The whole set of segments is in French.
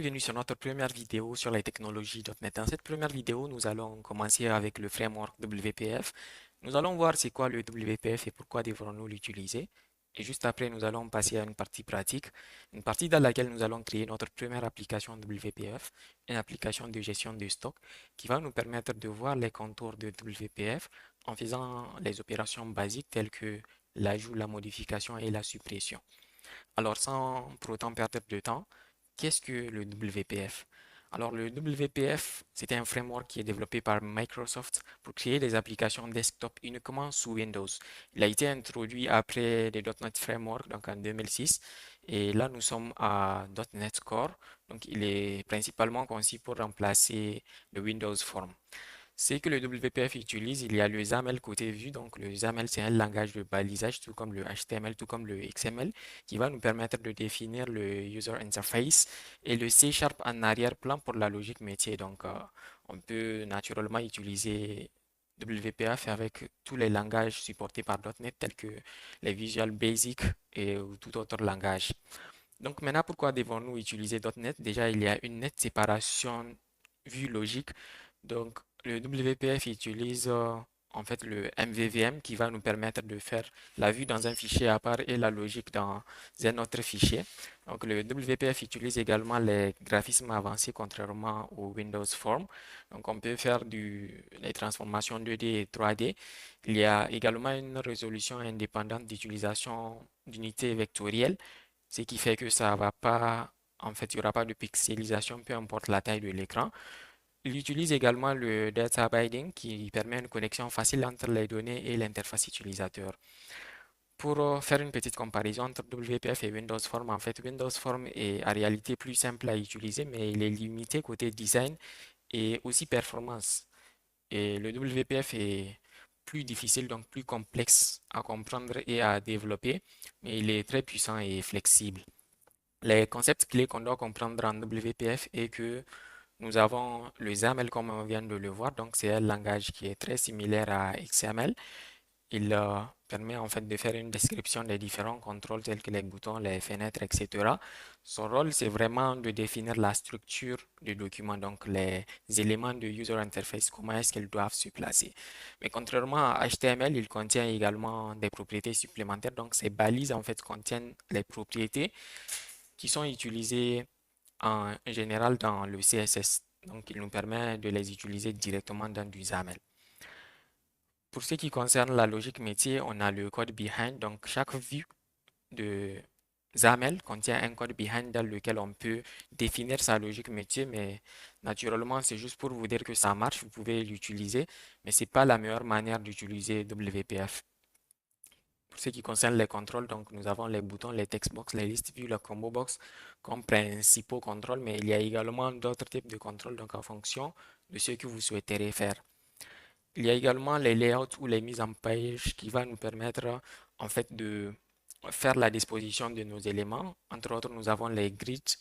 Bienvenue sur notre première vidéo sur les technologies .NET. Dans cette première vidéo, nous allons commencer avec le framework WPF. Nous allons voir c'est quoi le WPF et pourquoi devrons-nous l'utiliser. Et juste après, nous allons passer à une partie pratique, une partie dans laquelle nous allons créer notre première application WPF, une application de gestion de stock qui va nous permettre de voir les contours de WPF en faisant les opérations basiques telles que l'ajout, la modification et la suppression. Alors, sans pour autant perdre de temps, qu'est-ce que le WPF? Alors, le WPF, c'est un framework qui est développé par Microsoft pour créer des applications desktop uniquement sous Windows. Il a été introduit après les .NET Framework, donc en 2006, et là, nous sommes à .NET Core, donc il est principalement conçu pour remplacer le Windows Form. C'est que le WPF utilise, il y a le XAML côté vue. Donc le XAML, c'est un langage de balisage, tout comme le HTML, tout comme le XML, qui va nous permettre de définir le user interface et le C# en arrière-plan pour la logique métier. Donc on peut naturellement utiliser WPF avec tous les langages supportés par .NET tels que les Visual Basic et ou tout autre langage. Donc maintenant, pourquoi devons-nous utiliser .NET? Déjà, il y a une nette séparation vue logique. Donc, le WPF utilise en fait le MVVM qui va nous permettre de faire la vue dans un fichier à part et la logique dans un autre fichier. Donc, le WPF utilise également les graphismes avancés contrairement au Windows Form. Donc, on peut faire les transformations 2D et 3D. Il y a également une résolution indépendante d'utilisation d'unités vectorielles, ce qui fait que ça va pas, en fait, il n'y aura pas de pixelisation, peu importe la taille de l'écran. Il utilise également le data binding qui permet une connexion facile entre les données et l'interface utilisateur. Pour faire une petite comparaison entre WPF et Windows Form, en fait, Windows Form est en réalité plus simple à utiliser, mais il est limité côté design et aussi performance. Et le WPF est plus difficile, donc plus complexe à comprendre et à développer, mais il est très puissant et flexible. Les concepts clés qu'on doit comprendre en WPF est que nous avons le XAML comme on vient de le voir, donc c'est un langage qui est très similaire à XML. Il permet en fait de faire une description des différents contrôles tels que les boutons, les fenêtres, etc. Son rôle, c'est vraiment de définir la structure du document, donc les éléments de user interface, comment est-ce qu'ils doivent se placer. Mais contrairement à HTML, il contient également des propriétés supplémentaires, donc ces balises en fait contiennent les propriétés qui sont utilisées en général dans le CSS. Donc, il nous permet de les utiliser directement dans du XAML. Pour ce qui concerne la logique métier, on a le code behind. Donc, chaque vue de XAML contient un code behind dans lequel on peut définir sa logique métier, mais naturellement, c'est juste pour vous dire que ça marche, vous pouvez l'utiliser, mais c'est pas la meilleure manière d'utiliser WPF. Pour ce qui concerne les contrôles, donc nous avons les boutons, les textbox, les listes vues, la combo box comme principaux contrôles, mais il y a également d'autres types de contrôles, donc en fonction de ce que vous souhaiterez faire. Il y a également les layouts ou les mises en page qui va nous permettre en fait de faire la disposition de nos éléments. Entre autres, nous avons les grids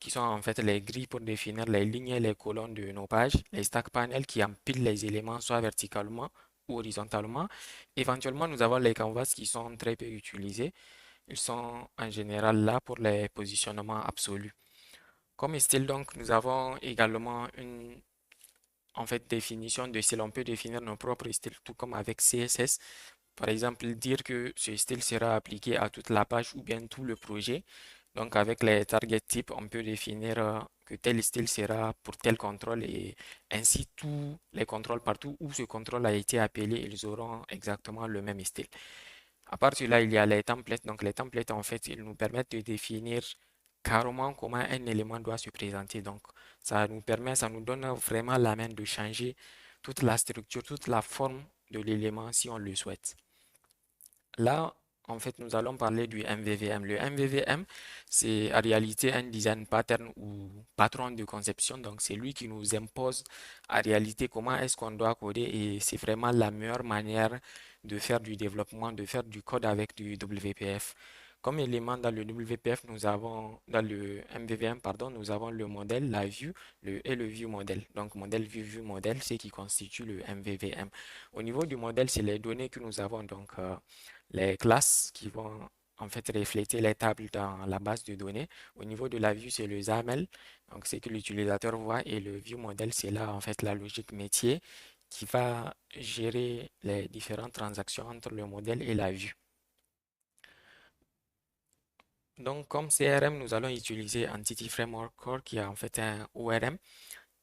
qui sont en fait les grilles pour définir les lignes et les colonnes de nos pages, les stack panels qui empilent les éléments soit verticalement ou horizontalement. Éventuellement, nous avons les canvas qui sont très peu utilisés. Ils sont en général là pour les positionnements absolus. Comme style, donc, nous avons également une en fait, définition de style. On peut définir nos propres styles, tout comme avec CSS. Par exemple, dire que ce style sera appliqué à toute la page ou bien tout le projet. Donc, avec les target types, on peut définir que tel style sera pour tel contrôle et ainsi tous les contrôles partout où ce contrôle a été appelé, ils auront exactement le même style. À part cela, il y a les templates. Donc, les templates, en fait, ils nous permettent de définir carrément comment un élément doit se présenter. Donc, ça nous donne vraiment la main de changer toute la structure, toute la forme de l'élément si on le souhaite. Là, en fait, nous allons parler du MVVM. Le MVVM, c'est en réalité un design pattern ou patron de conception. Donc, c'est lui qui nous impose en réalité comment est-ce qu'on doit coder et c'est vraiment la meilleure manière de faire du développement, de faire du code avec du WPF. Comme élément dans le WPF, nous avons, dans le MVVM, pardon, nous avons le modèle, la vue, et le view model. Donc, modèle, view model, c'est qui constitue le MVVM. Au niveau du modèle, c'est les données que nous avons. Donc, les classes qui vont en fait refléter les tables dans la base de données. Au niveau de la vue, c'est le XAML, donc c'est que l'utilisateur voit, et le view model, c'est là en fait la logique métier qui va gérer les différentes transactions entre le modèle et la vue. Donc, comme CRM, nous allons utiliser Entity Framework Core qui a en fait un ORM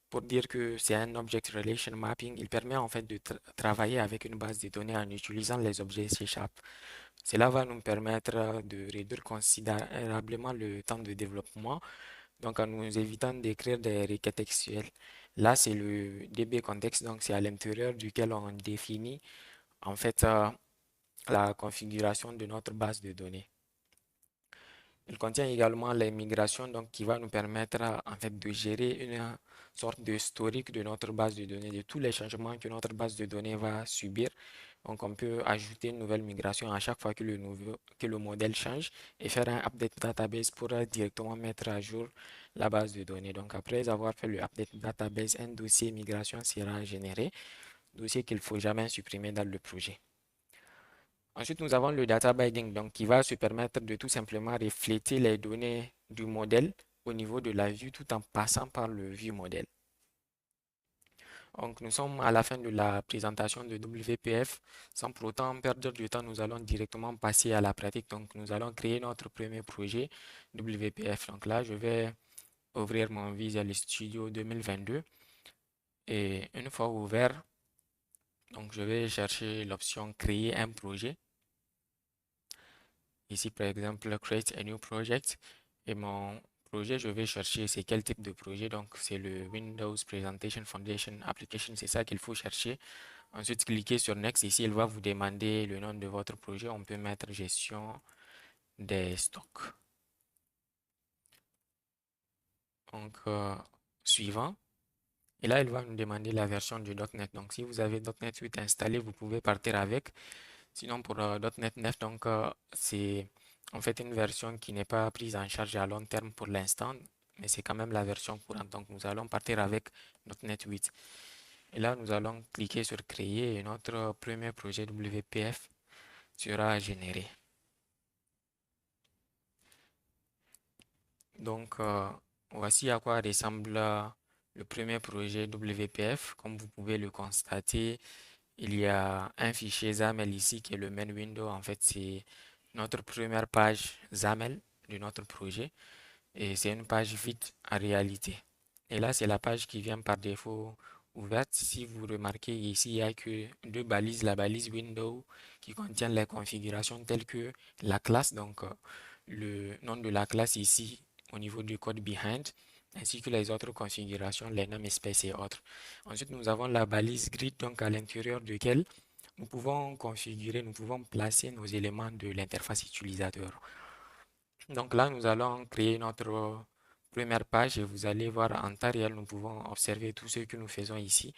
pour dire que c'est un Object Relation Mapping. Il permet en fait de travailler avec une base de données en utilisant les objets C#. Cela va nous permettre de réduire considérablement le temps de développement, donc en nous évitant d'écrire des requêtes textuelles. Là, c'est le DB context, donc c'est à l'intérieur duquel on définit en fait la configuration de notre base de données. Il contient également les migrations, donc qui va nous permettre en fait de gérer une sorte de historique de notre base de données, de tous les changements que notre base de données va subir. Donc on peut ajouter une nouvelle migration à chaque fois que que le modèle change et faire un update database pour directement mettre à jour la base de données. Donc après avoir fait le update database, un dossier migration sera généré, dossier qu'il ne faut jamais supprimer dans le projet. Ensuite, nous avons le data binding, donc qui va se permettre de tout simplement refléter les données du modèle au niveau de la vue tout en passant par le view model. Donc, nous sommes à la fin de la présentation de WPF. Sans pour autant perdre du temps, nous allons directement passer à la pratique. Donc, nous allons créer notre premier projet WPF. Donc là, je vais ouvrir mon Visual Studio 2022. Et une fois ouvert, donc je vais chercher l'option créer un projet. Ici, par exemple, Create a new project. Et mon projet, je vais chercher c'est quel type de projet. Donc, c'est le Windows Presentation Foundation Application. C'est ça qu'il faut chercher. Ensuite, cliquez sur Next. Ici, il va vous demander le nom de votre projet. On peut mettre gestion des stocks. Donc, suivant. Et là, il va nous demander la version du .NET. Donc, si vous avez .NET 8 installé, vous pouvez partir avec. Sinon, pour .NET 9, donc, c'est en fait une version qui n'est pas prise en charge à long terme pour l'instant, mais c'est quand même la version courante. Donc, nous allons partir avec .NET 8. Et là, nous allons cliquer sur Créer et notre premier projet WPF sera généré. Donc, voici à quoi ressemble le premier projet WPF. Comme vous pouvez le constater, il y a un fichier XAML ici qui est le main window. En fait, c'est notre première page XAML de notre projet et c'est une page vide en réalité. Et là, c'est la page qui vient par défaut ouverte. Si vous remarquez ici, il n'y a que deux balises. La balise window qui contient les configurations telles que la classe, donc le nom de la classe ici au niveau du code behind, ainsi que les autres configurations, les namespace et autres. Ensuite, nous avons la balise grid, donc à l'intérieur duquel nous pouvons configurer, nous pouvons placer nos éléments de l'interface utilisateur. Donc là, nous allons créer notre première page et vous allez voir en temps réel, nous pouvons observer tout ce que nous faisons ici.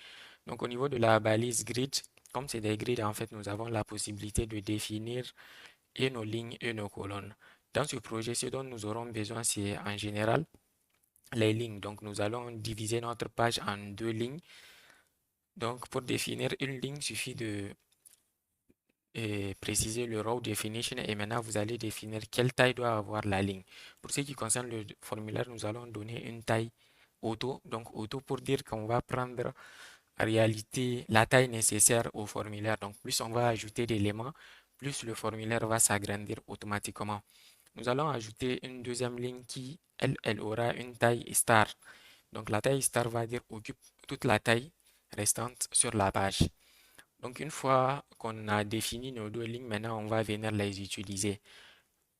Donc au niveau de la balise grid, comme c'est des grids, en fait, nous avons la possibilité de définir et nos lignes et nos colonnes. Dans ce projet, ce dont nous aurons besoin, c'est en général les lignes. Donc nous allons diviser notre page en deux lignes. Donc pour définir une ligne, il suffit de préciser le row definition et maintenant vous allez définir quelle taille doit avoir la ligne. Pour ce qui concerne le formulaire, nous allons donner une taille auto. Donc auto pour dire qu'on va prendre en réalité la taille nécessaire au formulaire. Donc plus on va ajouter d'éléments, plus le formulaire va s'agrandir automatiquement. Nous allons ajouter une deuxième ligne qui, elle aura une taille star. Donc la taille star va dire occupe toute la taille restante sur la page. Donc, une fois qu'on a défini nos deux lignes, maintenant on va venir les utiliser.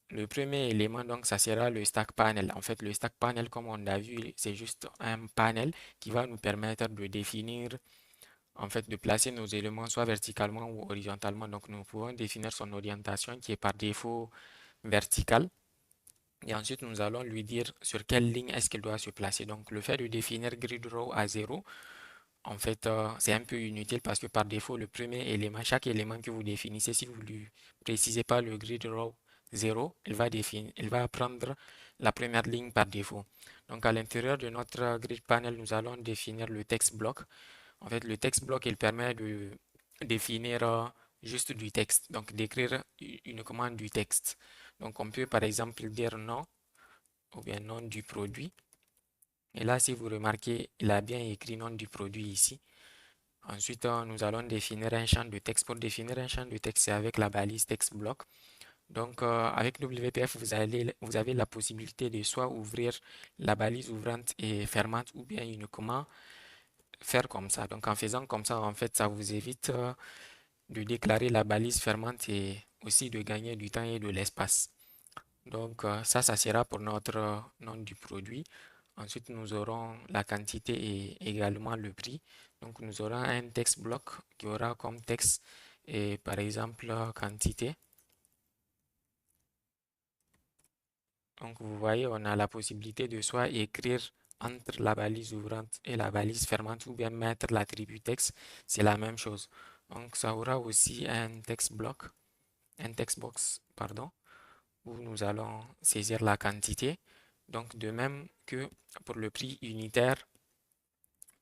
Le premier élément, donc, ça sera le stack panel. En fait, le stack panel, comme on a vu, c'est juste un panel qui va nous permettre de définir, en fait, de placer nos éléments soit verticalement ou horizontalement. Donc, nous pouvons définir son orientation qui est par défaut verticale. Et ensuite, nous allons lui dire sur quelle ligne est-ce qu'il doit se placer. Donc, le fait de définir grid row à 0, en fait, c'est un peu inutile parce que par défaut, le premier élément, chaque élément que vous définissez, si vous ne lui précisez pas le grid row 0, il va prendre la première ligne par défaut. Donc, à l'intérieur de notre grid panel, nous allons définir le text block. En fait, le text block, il permet de définir juste du texte, donc d'écrire uniquement du texte. Donc on peut par exemple dire nom ou bien nom du produit. Et là, si vous remarquez, il a bien écrit nom du produit ici. Ensuite, nous allons définir un champ de texte. Pour définir un champ de texte, c'est avec la balise text block. Donc, avec WPF, vous avez la possibilité de soit ouvrir la balise ouvrante et fermante ou bien uniquement faire comme ça. Donc, en faisant comme ça, en fait, ça vous évite de déclarer la balise fermante et aussi de gagner du temps et de l'espace. Donc, ça sera pour notre nom du produit. Ensuite, nous aurons la quantité et également le prix. Donc, nous aurons un text block qui aura comme texte, et, par exemple, quantité. Donc, vous voyez, on a la possibilité de soit écrire entre la balise ouvrante et la balise fermante ou bien mettre l'attribut texte. C'est la même chose. Donc, ça aura aussi un text box, pardon, où nous allons saisir la quantité. Donc, de même que pour le prix unitaire,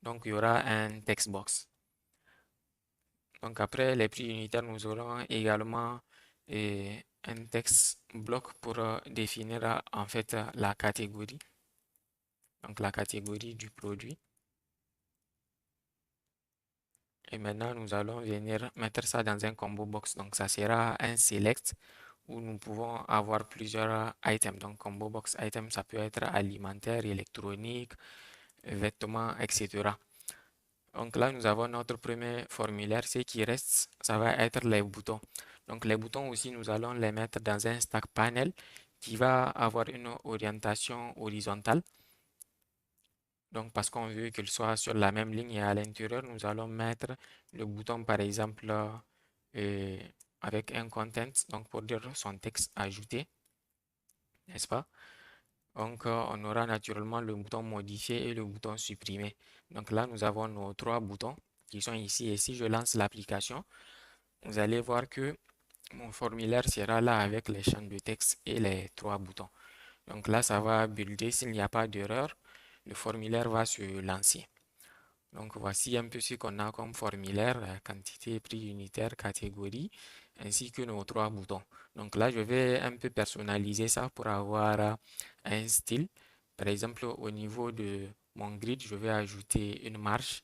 donc il y aura un text box. Donc, après les prix unitaires, nous aurons également un text bloc pour définir en fait la catégorie. Donc, la catégorie du produit. Et maintenant, nous allons venir mettre ça dans un combo box. Donc, ça sera un select où nous pouvons avoir plusieurs items. Donc, combo box item, ça peut être alimentaire, électronique, vêtements, etc. Donc là, nous avons notre premier formulaire. Ce qui reste, ça va être les boutons. Donc, les boutons aussi, nous allons les mettre dans un stack panel qui va avoir une orientation horizontale. Donc, parce qu'on veut qu'il soit sur la même ligne et à l'intérieur, nous allons mettre le bouton, par exemple, euh, avec un content, donc pour dire son texte ajouté, n'est-ce pas? Donc, on aura naturellement le bouton modifier et le bouton supprimer. Donc là, nous avons nos trois boutons qui sont ici. Et si je lance l'application, vous allez voir que mon formulaire sera là avec les champs de texte et les trois boutons. Donc là, ça va builder. S'il n'y a pas d'erreur, le formulaire va se lancer. Donc voici un peu ce qu'on a comme formulaire, quantité, prix unitaire, catégorie, ainsi que nos trois boutons. Donc là, je vais un peu personnaliser ça pour avoir un style. Par exemple, au niveau de mon grid, je vais ajouter une marge,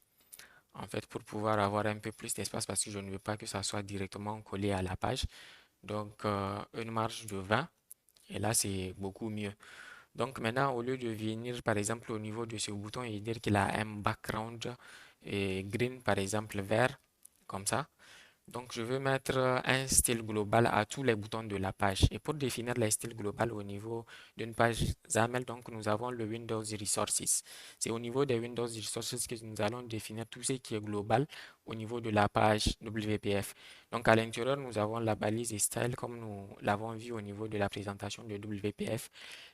en fait, pour pouvoir avoir un peu plus d'espace parce que je ne veux pas que ça soit directement collé à la page. Donc, une marge de 20, et là, c'est beaucoup mieux. Donc maintenant, au lieu de venir par exemple au niveau de ce bouton et dire qu'il a un background green, par exemple vert, comme ça, donc, je veux mettre un style global à tous les boutons de la page. Et pour définir les styles global au niveau d'une page XAML, donc nous avons le Windows Resources. C'est au niveau des Windows Resources que nous allons définir tout ce qui est global au niveau de la page WPF. Donc, à l'intérieur, nous avons la balise style comme nous l'avons vu au niveau de la présentation de WPF.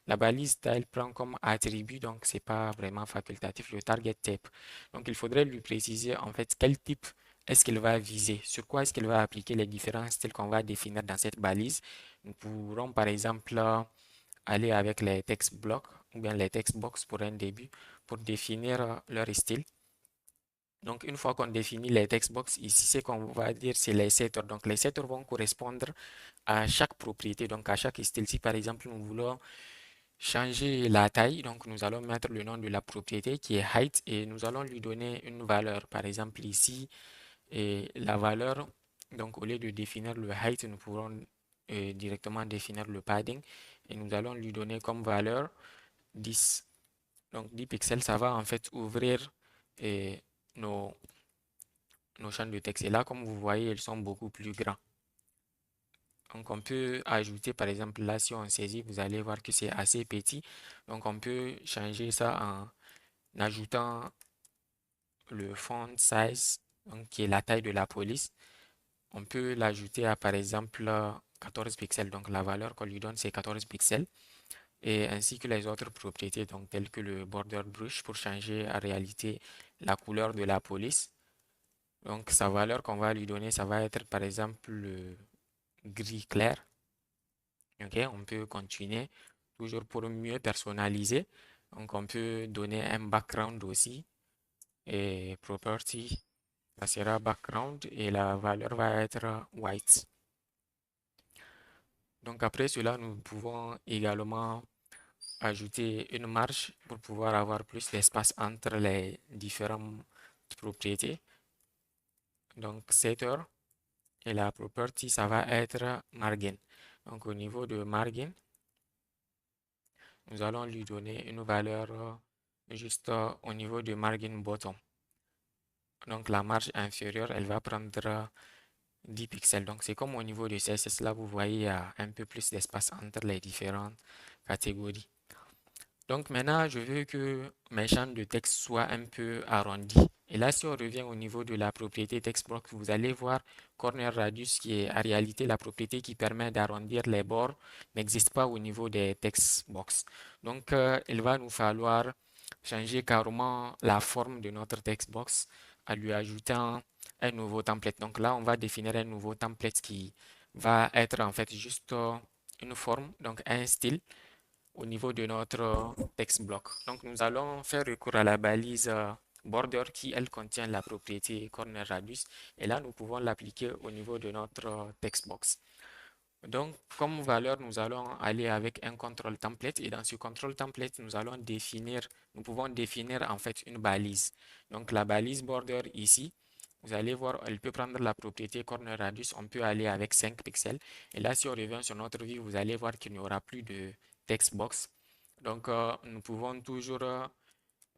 La balise style prend comme attribut, donc c'est pas vraiment facultatif, le target type. Donc, il faudrait lui préciser en fait quel type est-ce qu'il va viser? Sur quoi est-ce qu'il va appliquer les différents styles qu'on va définir dans cette balise? Nous pourrons par exemple aller avec les text blocks ou bien les text box pour un début pour définir leur style. Donc, une fois qu'on définit les text box, ici, ce qu'on va dire, c'est les setters. Donc, les setters vont correspondre à chaque propriété, donc à chaque style. Si par exemple, nous voulons changer la taille, donc nous allons mettre le nom de la propriété qui est height et nous allons lui donner une valeur. Par exemple, ici, et la valeur, donc au lieu de définir le height, nous pourrons directement définir le padding et nous allons lui donner comme valeur 10. Donc 10 pixels, ça va en fait ouvrir euh, nos, nos champs de texte. Et là, comme vous voyez, ils sont beaucoup plus grands. Donc on peut ajouter, par exemple, là, si on saisit, vous allez voir que c'est assez petit. Donc on peut changer ça en ajoutant le font size, donc, qui est la taille de la police. On peut l'ajouter à par exemple 14 pixels. Donc la valeur qu'on lui donne c'est 14 pixels. Et ainsi que les autres propriétés, donc telles que le border brush pour changer en réalité la couleur de la police. Donc sa valeur qu'on va lui donner, ça va être par exemple le gris clair. Ok, on peut continuer toujours pour mieux personnaliser. Donc on peut donner un background aussi et property. Ça sera background et la valeur va être white. Donc après cela, nous pouvons également ajouter une marge pour pouvoir avoir plus d'espace entre les différentes propriétés. Donc setter et la property, ça va être margin. Donc au niveau de margin, nous allons lui donner une valeur juste au niveau de margin bottom. Donc la marge inférieure, elle va prendre 10 pixels. Donc c'est comme au niveau de CSS, là vous voyez, il y a un peu plus d'espace entre les différentes catégories. Donc maintenant, je veux que mes champs de texte soient un peu arrondis. Et là, si on revient au niveau de la propriété textbox, vous allez voir corner radius qui est en réalité la propriété qui permet d'arrondir les bords n'existe pas au niveau des textbox. Donc, il va nous falloir changer carrément la forme de notre textbox en lui ajoutant un nouveau template. Donc là, on va définir un nouveau template qui va être en fait juste une forme, donc un style au niveau de notre text block. Donc, nous allons faire recours à la balise border qui, elle, contient la propriété corner radius. Et là, nous pouvons l'appliquer au niveau de notre text box. Donc, comme valeur, nous allons aller avec un control template et dans ce control template, nous pouvons définir en fait une balise. Donc, la balise border ici, vous allez voir, elle peut prendre la propriété corner radius. On peut aller avec 5 pixels. Et là, si on revient sur notre vue, vous allez voir qu'il n'y aura plus de text box. Donc, nous pouvons toujours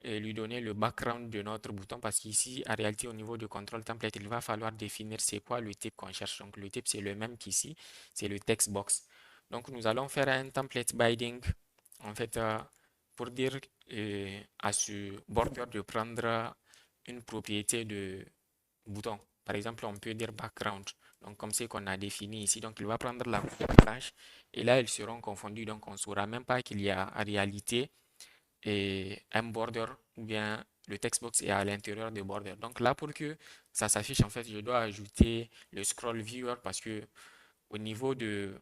et lui donner le background de notre bouton parce qu'ici, en réalité, au niveau du contrôle template, il va falloir définir c'est quoi le type qu'on cherche. Donc, le type, c'est le même qu'ici, c'est le text box. Donc, nous allons faire un template binding, en fait, pour dire à ce border de prendre une propriété de bouton. Par exemple, on peut dire background. Donc, comme c'est qu'on a défini ici, donc il va prendre la page et là, ils seront confondus. Donc, on ne saura même pas qu'il y a en réalité et un border ou bien le textbox est à l'intérieur du border. Donc là, pour que ça s'affiche, en fait, je dois ajouter le scroll viewer parce que au niveau de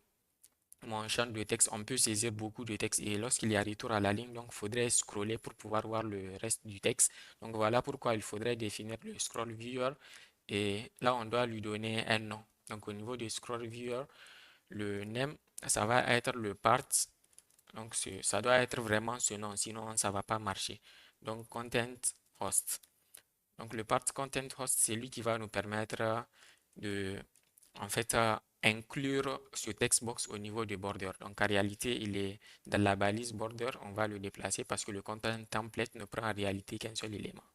mon champ de texte, on peut saisir beaucoup de texte et lorsqu'il y a retour à la ligne, donc il faudrait scroller pour pouvoir voir le reste du texte. Donc voilà pourquoi il faudrait définir le scroll viewer et là, on doit lui donner un nom. Donc au niveau du scroll viewer, le name, ça va être le part. Donc, ça doit être vraiment ce nom, sinon ça ne va pas marcher. Donc, content host. Donc, le part content host, c'est lui qui va nous permettre de, en fait, inclure ce textbox au niveau du border. Donc, en réalité, il est dans la balise border. On va le déplacer parce que le content template ne prend en réalité qu'un seul élément.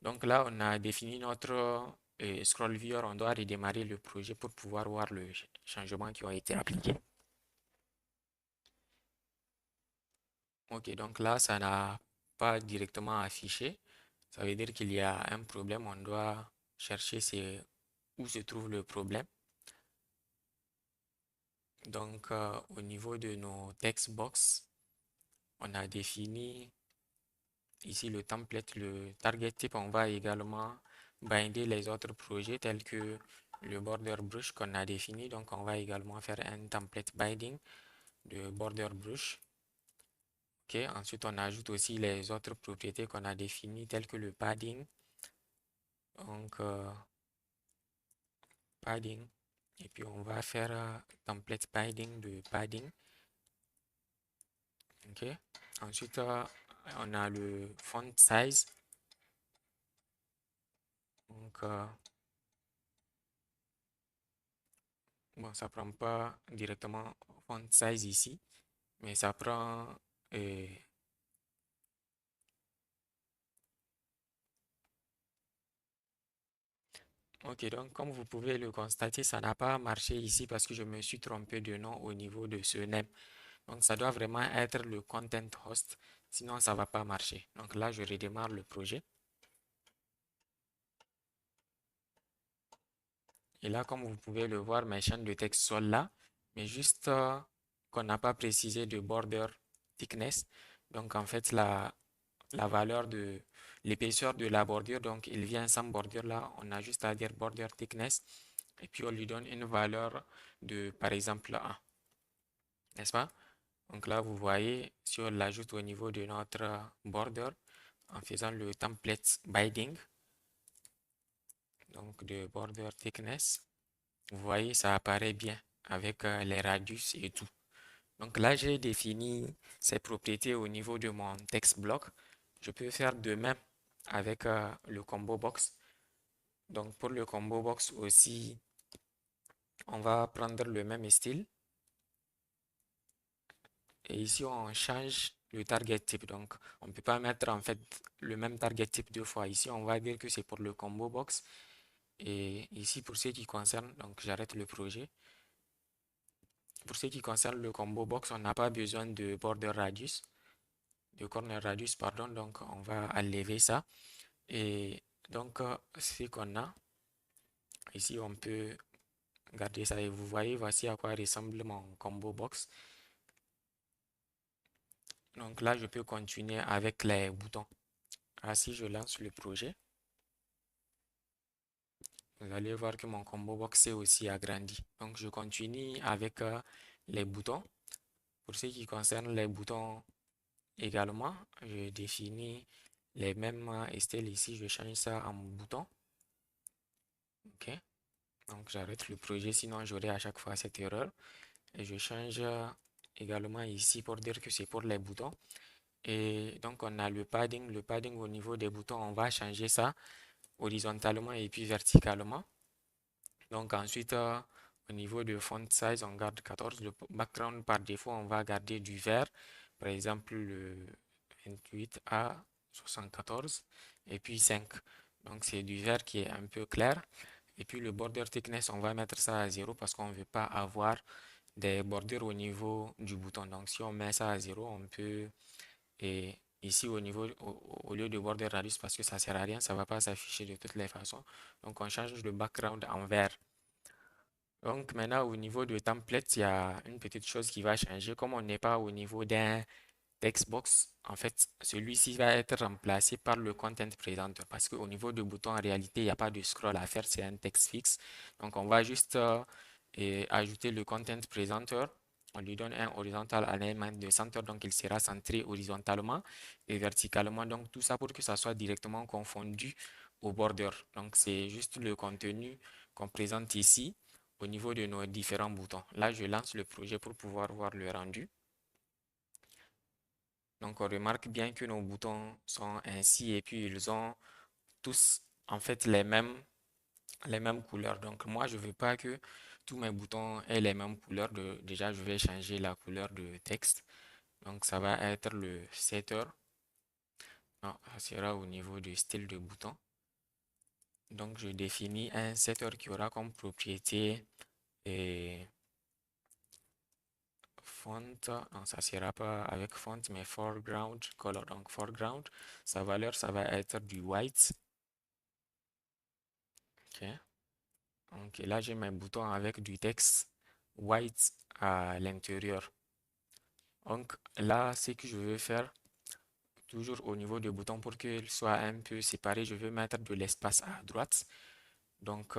Donc, là, on a défini notre scroll viewer. On doit redémarrer le projet pour pouvoir voir le changement qui ont été appliqués. Ok, donc là, ça n'a pas directement affiché. Ça veut dire qu'il y a un problème. On doit chercher où se trouve le problème. Donc, au niveau de nos text box, on a défini ici le template, le target type. On va également binder les autres projets tels que le border brush qu'on a défini. Donc, on va également faire un template binding de border brush. Ok, ensuite, on ajoute aussi les autres propriétés qu'on a définies telles que le padding. Donc, padding. Et puis, on va faire template padding de padding. OK. Ensuite, on a le font size. Donc, bon, ça prend pas directement font size ici, mais ça prend... euh, ok, donc comme vous pouvez le constater, ça n'a pas marché ici parce que je me suis trompé de nom au niveau de ce name. Donc, ça doit vraiment être le content host, sinon ça va pas marcher. Donc là, je redémarre le projet. Et là, comme vous pouvez le voir, mes chaînes de texte sont là, mais juste qu'on n'a pas précisé de border thickness. Donc, en fait, la valeur de l'épaisseur de la bordure, donc il vient sans bordure là, on a juste à dire border thickness, et puis on lui donne une valeur de, par exemple, 1, n'est-ce pas? Donc là, vous voyez, si on l'ajoute au niveau de notre border, en faisant le template binding, donc de border thickness. Vous voyez, ça apparaît bien avec les radius et tout. Donc là, j'ai défini ces propriétés au niveau de mon text block. Je peux faire de même avec le combo box. Donc pour le combo box aussi, on va prendre le même style. Et ici, on change le target type. Donc, on ne peut pas mettre en fait le même target type deux fois. Ici, on va dire que c'est pour le combo box. Et ici, pour ce qui concerne, donc j'arrête le projet. Pour ce qui concerne le combo box, on n'a pas besoin de border radius, de corner radius, pardon. Donc, on va enlever ça. Et donc, ce qu'on a, ici, on peut garder ça. Et vous voyez, voici à quoi ressemble mon combo box. Donc là, je peux continuer avec les boutons. Ah, si je lance le projet, vous allez voir que mon combo box est aussi agrandi. Donc, je continue avec les boutons. Pour ce qui concerne les boutons également, je définis les mêmes styles ici. Je change ça en bouton. OK. Donc, j'arrête le projet, sinon j'aurai à chaque fois cette erreur. Et je change également ici pour dire que c'est pour les boutons. Et donc, on a le padding. Le padding au niveau des boutons, on va changer ça horizontalement et puis verticalement. Donc ensuite, au niveau de font size, on garde 14. Le background, par défaut, on va garder du vert. Par exemple, le 28 à 74 et puis 5. Donc c'est du vert qui est un peu clair. Et puis le border thickness, on va mettre ça à 0 parce qu'on ne veut pas avoir des bordures au niveau du bouton. Donc si on met ça à 0, on peut... Et ici au niveau, au lieu de border radius, parce que ça sert à rien, ça ne va pas s'afficher de toutes les façons. Donc on change le background en vert. Donc maintenant au niveau de template, il y a une petite chose qui va changer. Comme on n'est pas au niveau d'un text box, en fait, celui-ci va être remplacé par le content presenter parce qu'au niveau du bouton, en réalité, il n'y a pas de scroll à faire, c'est un texte fixe. Donc on va juste ajouter le content presenter. On lui donne un horizontal alignment de center, donc il sera centré horizontalement et verticalement. Donc tout ça pour que ça soit directement confondu au border. Donc c'est juste le contenu qu'on présente ici au niveau de nos différents boutons. Là, je lance le projet pour pouvoir voir le rendu. Donc, on remarque bien que nos boutons sont ainsi et puis ils ont tous en fait les mêmes couleurs. Donc, moi, je ne veux pas que tous mes boutons aient les mêmes couleurs. Déjà, je vais changer la couleur de texte. Donc, ça va être le setter. Non, ça sera au niveau du style de bouton. Donc, je définis un setter qui aura comme propriété et font, non, ça sera pas avec font, mais foreground color. Donc, foreground, sa valeur, ça va être du white. OK. Donc, là, j'ai mes boutons avec du texte white à l'intérieur. Donc, là, ce que je veux faire, toujours au niveau des boutons, pour qu'il soit un peu séparé, je veux mettre de l'espace à droite. Donc,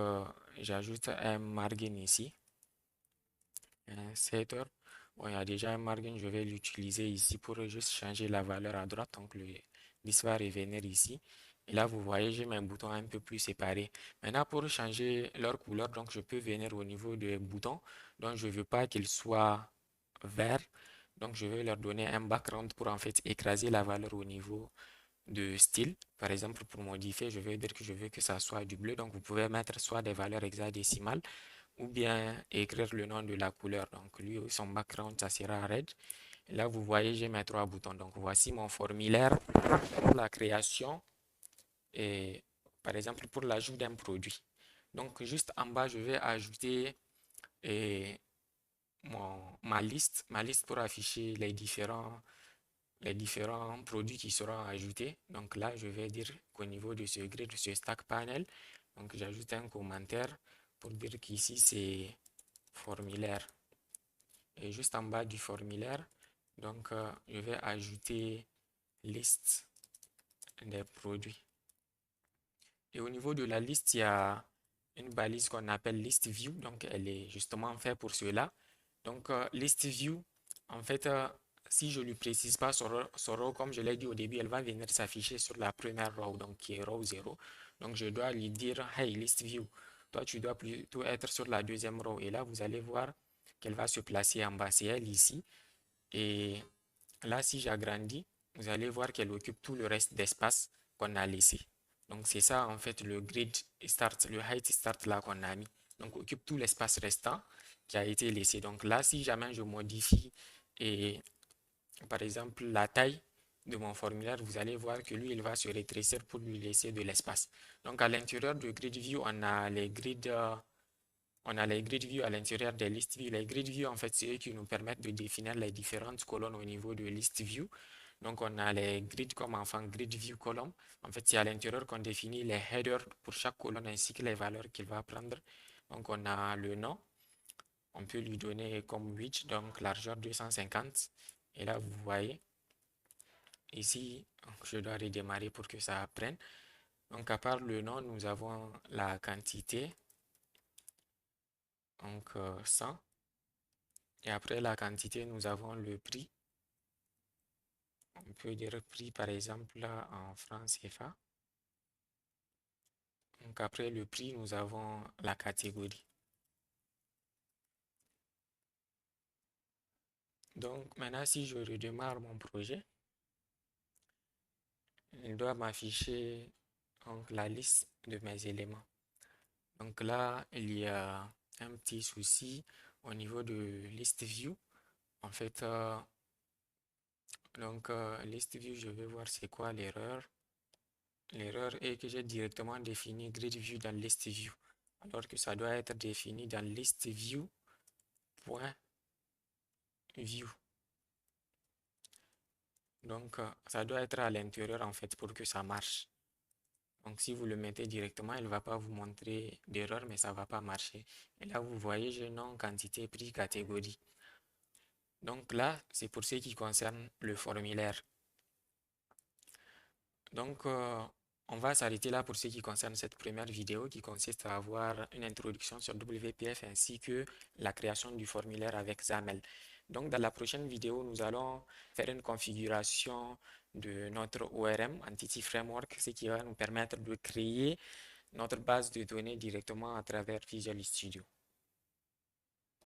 j'ajoute un margin ici, un setter. Bon, il y a déjà un margin, je vais l'utiliser ici pour juste changer la valeur à droite. Donc, le liste va revenir ici. Et là, vous voyez, j'ai mes boutons un peu plus séparés. Maintenant, pour changer leur couleur, donc je peux venir au niveau des boutons. Donc, je ne veux pas qu'ils soient verts. Donc, je vais leur donner un background pour en fait écraser la valeur au niveau de style. Par exemple, pour modifier, je vais dire que je veux que ça soit du bleu. Donc, vous pouvez mettre soit des valeurs hexadécimales ou bien écrire le nom de la couleur. Donc, lui, son background, ça sera red. Et là, vous voyez, j'ai mes trois boutons. Donc, voici mon formulaire pour la création et, par exemple, pour l'ajout d'un produit. Donc, juste en bas, je vais ajouter et, ma liste pour afficher les différents produits qui seront ajoutés. Donc là, je vais dire qu'au niveau de ce grid, de ce stack panel, donc j'ajoute un commentaire pour dire qu'ici, c'est formulaire. Et juste en bas du formulaire, donc je vais ajouter liste des produits. Et au niveau de la liste, il y a une balise qu'on appelle list view. Donc elle est justement faite pour cela. Donc list view, en fait, si je ne lui précise pas son row, comme je l'ai dit au début, elle va venir s'afficher sur la première row, donc qui est row 0. Donc, je dois lui dire, hey, list view. Toi, tu dois plutôt être sur la deuxième row. Et là, vous allez voir qu'elle va se placer en bas. C'est elle ici. Et là, si j'agrandis, vous allez voir qu'elle occupe tout le reste d'espace qu'on a laissé. Donc, c'est ça, en fait, le grid start, le height start là qu'on a mis. Donc, occupe tout l'espace restant qui a été laissé. Donc, là, si jamais je modifie et, par exemple, la taille de mon formulaire, vous allez voir que lui, il va se rétrécir pour lui laisser de l'espace. Donc, à l'intérieur du grid view, on a les grid view à l'intérieur des list view. Les grid view, en fait, c'est eux qui nous permettent de définir les différentes colonnes au niveau de list view. Donc, on a les grid comme enfant, grid view column. En fait, c'est à l'intérieur qu'on définit les headers pour chaque colonne ainsi que les valeurs qu'il va prendre. Donc, on a le nom. On peut lui donner comme width, donc largeur 250. Et là, vous voyez, ici, je dois redémarrer pour que ça prenne. Donc, à part le nom, nous avons la quantité. Donc, 100. Et après la quantité, nous avons le prix. On peut dire prix, par exemple, en francs CFA. Donc, après le prix, nous avons la catégorie. Donc, maintenant, si je redémarre mon projet, il doit m'afficher donc, la liste de mes éléments. Donc là, il y a un petit souci au niveau de list view. En fait, list view, je vais voir c'est quoi l'erreur. L'erreur est que j'ai directement défini grid view dans list view, alors que ça doit être défini dans list view.view. Donc, ça doit être à l'intérieur en fait pour que ça marche. Donc, si vous le mettez directement, il ne va pas vous montrer d'erreur, mais ça ne va pas marcher. Et là, vous voyez, j'ai nom, quantité, prix, catégorie. Donc là, c'est pour ce qui concerne le formulaire. Donc, on va s'arrêter là pour ce qui concerne cette première vidéo qui consiste à avoir une introduction sur WPF ainsi que la création du formulaire avec XAML. Donc, dans la prochaine vidéo, nous allons faire une configuration de notre ORM, Entity Framework, ce qui va nous permettre de créer notre base de données directement à travers Visual Studio.